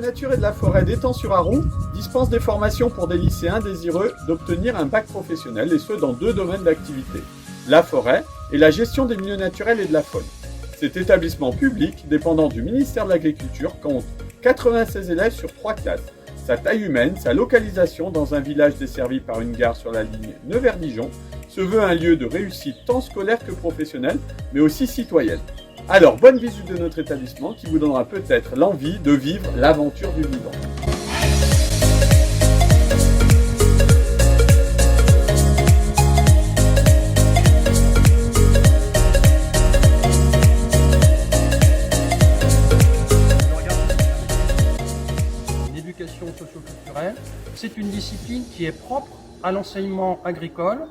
nature et de la forêt d'Étang-sur-Arroux dispense des formations pour des lycéens désireux d'obtenir un bac professionnel, et ce dans 2 domaines d'activité, la forêt et la gestion des milieux naturels et de la faune. Cet établissement public, dépendant du ministère de l'Agriculture, compte 96 élèves sur 3 classes. Sa taille humaine, sa localisation dans un village desservi par une gare sur la ligne Nevers-Dijon, se veut un lieu de réussite tant scolaire que professionnelle, mais aussi citoyenne. Alors, bonne visite de notre établissement qui vous donnera peut-être l'envie de vivre l'aventure du vivant. L'éducation socio-culturelle, c'est une discipline qui est propre à l'enseignement agricole,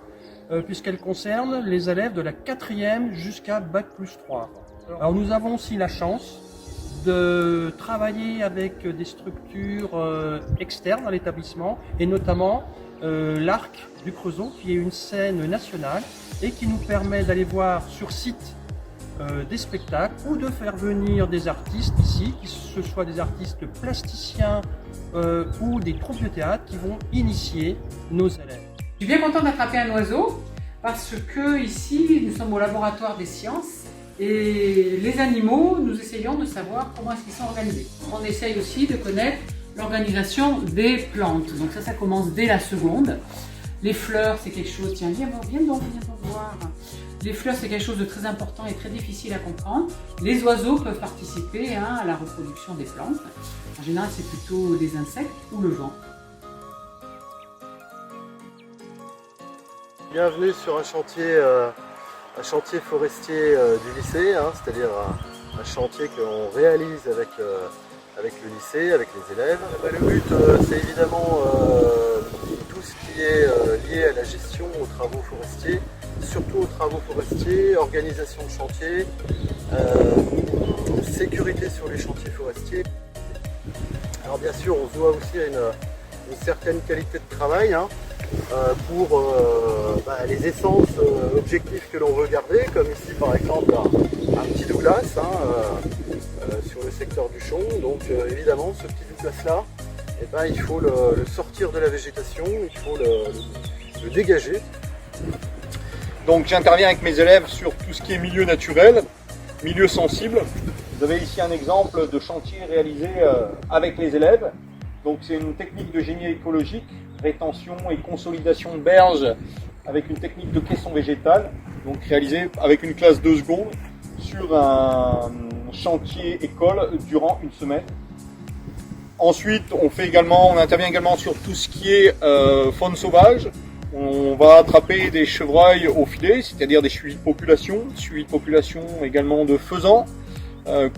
puisqu'elle concerne les élèves de la 4e jusqu'à Bac+3. Alors nous avons aussi la chance de travailler avec des structures externes à l'établissement, et notamment l'Arc du Creusot, qui est une scène nationale et qui nous permet d'aller voir sur site des spectacles ou de faire venir des artistes ici, que ce soit des artistes plasticiens ou des troupes de théâtre qui vont initier nos élèves. Je suis bien content d'attraper un oiseau parce que ici nous sommes au laboratoire des sciences et les animaux, nous essayons de savoir comment est-ce qu'ils sont organisés. On essaye aussi de connaître l'organisation des plantes, donc ça commence dès la seconde. Les fleurs, c'est quelque chose, tiens, viens donc voir. Les fleurs, c'est quelque chose de très important et très difficile à comprendre. Les oiseaux peuvent participer à la reproduction des plantes. En général, c'est plutôt les insectes ou le vent. Bienvenue sur un chantier forestier du lycée, c'est-à-dire un chantier qu'on réalise avec le lycée, avec les élèves. Le but, c'est évidemment tout ce qui est lié à la gestion aux travaux forestiers, surtout aux travaux forestiers, organisation de chantier, sécurité sur les chantiers forestiers. Alors bien sûr, on se doit aussi à une certaine qualité de travail pour les essences objectifs que l'on veut garder, comme ici par exemple un petit Douglas sur le secteur du Chon. Donc évidemment, ce petit Douglas là, il faut le sortir de la végétation, il faut le dégager. Donc j'interviens avec mes élèves sur tout ce qui est milieu naturel, milieu sensible. Vous avez ici un exemple de chantier réalisé avec les élèves. Donc c'est une technique de génie écologique, rétention et consolidation de berges avec une technique de caisson végétale, donc réalisée avec une classe de seconde sur un chantier école durant une semaine. Ensuite, on intervient également sur tout ce qui est faune sauvage. On va attraper des chevreuils au filet, c'est-à-dire des suivis de population également de faisans.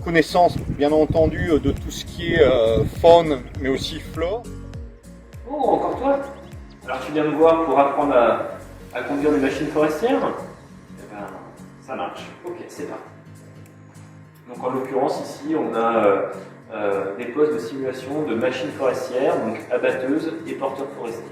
Connaissance bien entendu de tout ce qui est faune mais aussi flore. Oh, encore toi? Alors tu viens me voir pour apprendre à conduire des machines forestières? Eh ben, ça marche. Ok, c'est parti. Donc en l'occurrence ici on a des postes de simulation de machines forestières, donc abatteuses et porteurs forestiers.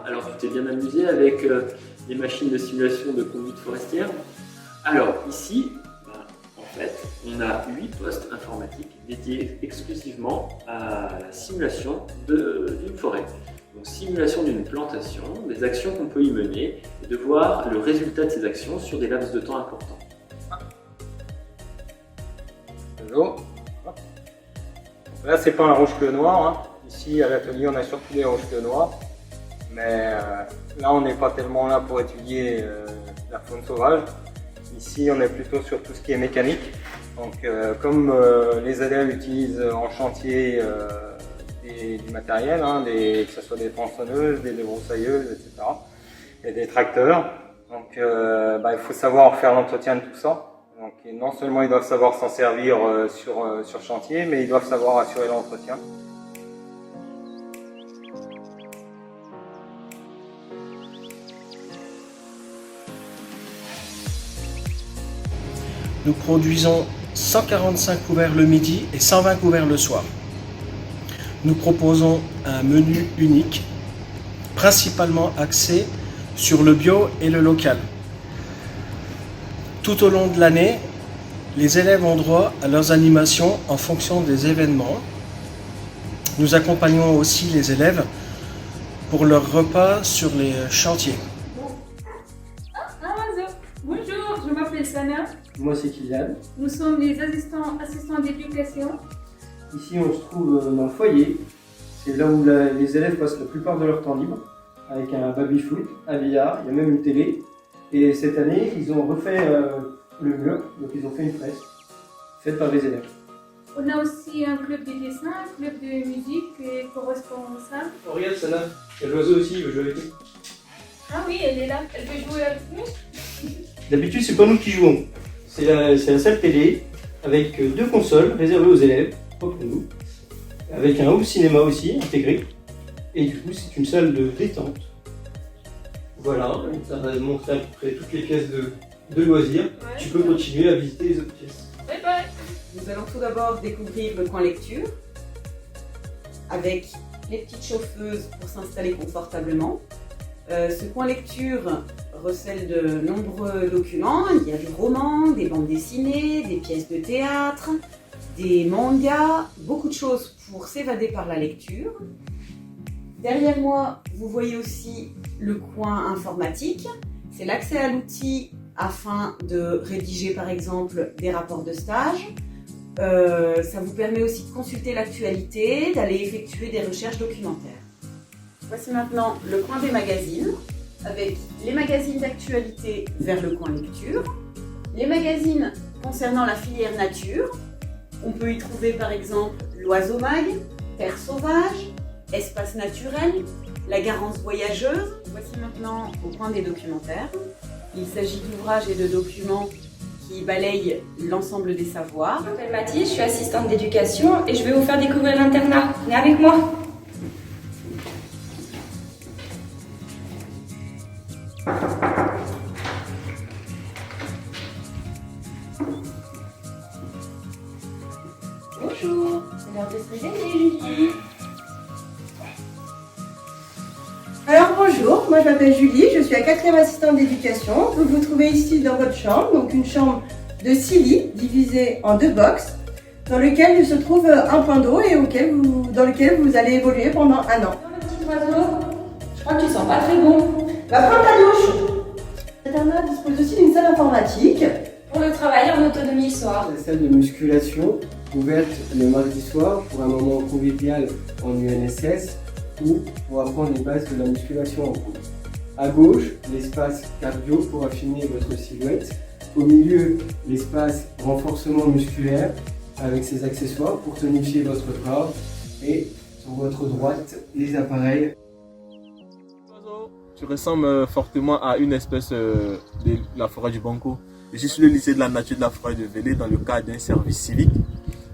Alors tu t'es bien amusé avec les machines de simulation de conduite forestière. Alors ici, en fait, on a 8 postes informatiques dédiés exclusivement à la simulation d'une forêt. Donc simulation d'une plantation, des actions qu'on peut y mener et de voir le résultat de ces actions sur des laps de temps importants. Bonjour. Là, c'est pas un rouge-queue noir. Ici, à l'atelier, on a surtout des rouges-queues noirs. Mais là, on n'est pas tellement là pour étudier la faune sauvage. Ici, on est plutôt sur tout ce qui est mécanique. Donc, comme les élèves utilisent en chantier du matériel, que ce soit des tronçonneuses, des débroussailleuses, etc. et des tracteurs. Donc, il faut savoir faire l'entretien de tout ça. Donc, non seulement ils doivent savoir s'en servir sur chantier, mais ils doivent savoir assurer l'entretien. Nous produisons 145 couverts le midi et 120 couverts le soir. Nous proposons un menu unique, principalement axé sur le bio et le local. Tout au long de l'année, les élèves ont droit à leurs animations en fonction des événements. Nous accompagnons aussi les élèves pour leurs repas sur les chantiers. Bonjour, je m'appelle Sana. Moi c'est Kylian. Nous sommes les assistants d'éducation. Ici on se trouve dans le foyer. C'est là où les élèves passent la plupart de leur temps libre. Avec un baby-foot, un billard, il y a même une télé. Et cette année, ils ont refait le mur, donc ils ont fait une fresque faite par les élèves. On a aussi un club de dessin, un club de musique et co-responsable. Oh, regarde Sana, il y a l'oiseau aussi, il veut jouer avec nous. Ah oui, elle est là, elle veut jouer avec nous. D'habitude, c'est pas nous qui jouons. C'est la salle télé avec 2 consoles réservées aux élèves, pas pour nous. Avec un home cinéma aussi intégré. Et du coup, c'est une salle de détente. Voilà, ça va montrer à peu près toutes les pièces de loisirs. Ouais, tu peux continuer à visiter les autres pièces. Bye bye. Nous allons tout d'abord découvrir le coin lecture avec les petites chauffeuses pour s'installer confortablement. Ce coin lecture recèle de nombreux documents. Il y a des romans, des bandes dessinées, des pièces de théâtre, des mangas, beaucoup de choses pour s'évader par la lecture. Derrière moi, vous voyez aussi le coin informatique. C'est l'accès à l'outil afin de rédiger par exemple des rapports de stage. Ça vous permet aussi de consulter l'actualité, d'aller effectuer des recherches documentaires. Voici maintenant le coin des magazines, avec les magazines d'actualité vers le coin lecture, les magazines concernant la filière nature. On peut y trouver par exemple l'Oiseau Mag, Terre Sauvage, Espace Naturel, La Garance Voyageuse. Voici maintenant au coin des documentaires. Il s'agit d'ouvrages et de documents qui balayent l'ensemble des savoirs. Je m'appelle Mathilde, je suis assistante d'éducation et je vais vous faire découvrir l'internat. Venez avec moi. Bonjour, c'est l'heure de se réveiller, Julie. Alors bonjour, moi je m'appelle Julie, je suis la 4e assistante d'éducation. Vous vous trouvez ici dans votre chambre, donc une chambre de 6 lits divisée en 2 box, dans lequel il se trouve un point d'eau et dans lequel vous allez évoluer pendant 1 an. Le petit oiseau, je crois que tu sens pas très bon. Va prendre ta douche. L'internat dispose aussi d'une salle informatique. Pour le travail en autonomie le soir. La salle de musculation ouverte le mardi soir pour un moment convivial en UNSS ou pour apprendre les bases de la musculation en groupe. À gauche, l'espace cardio pour affiner votre silhouette. Au milieu, l'espace renforcement musculaire avec ses accessoires pour tonifier votre corps. Et sur votre droite, les appareils. Tu ressembles fortement à une espèce de la forêt du Banco. Je suis sur le lycée de la nature de la forêt de Vélé dans le cadre d'un service civique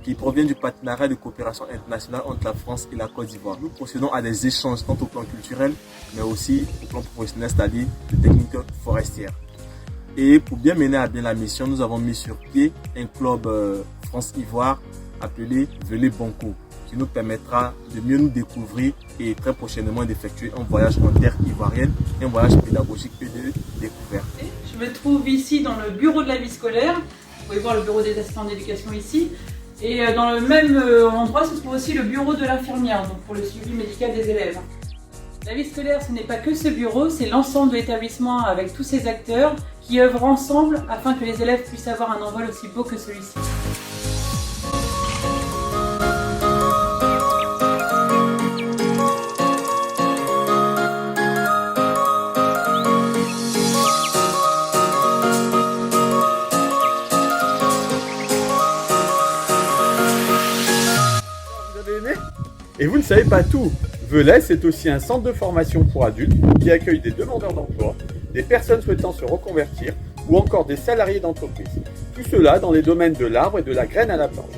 qui provient du partenariat de coopération internationale entre la France et la Côte d'Ivoire. Nous procédons à des échanges tant au plan culturel, mais aussi au plan professionnel, c'est-à-dire de techniques forestières. Et pour bien mener à bien la mission, nous avons mis sur pied un club France-Ivoire appelé Vélé Banco, qui nous permettra de mieux nous découvrir et très prochainement d'effectuer un voyage en terre ivoirienne, un voyage pédagogique et de découverte. Je me trouve ici dans le bureau de la vie scolaire. Vous pouvez voir le bureau des assistants d'éducation ici. Et dans le même endroit se trouve aussi le bureau de l'infirmière, donc pour le suivi médical des élèves. La vie scolaire, ce n'est pas que ce bureau, c'est l'ensemble de l'établissement avec tous ces acteurs qui œuvrent ensemble afin que les élèves puissent avoir un envol aussi beau que celui-ci. Et vous ne savez pas tout. Velay, c'est aussi un centre de formation pour adultes qui accueille des demandeurs d'emploi, des personnes souhaitant se reconvertir ou encore des salariés d'entreprise. Tout cela dans les domaines de l'arbre et de la graine à la planche.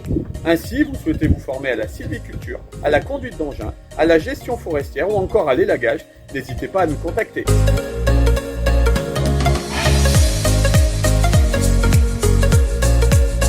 Ainsi, vous souhaitez vous former à la sylviculture, à la conduite d'engins, à la gestion forestière ou encore à l'élagage, n'hésitez pas à nous contacter.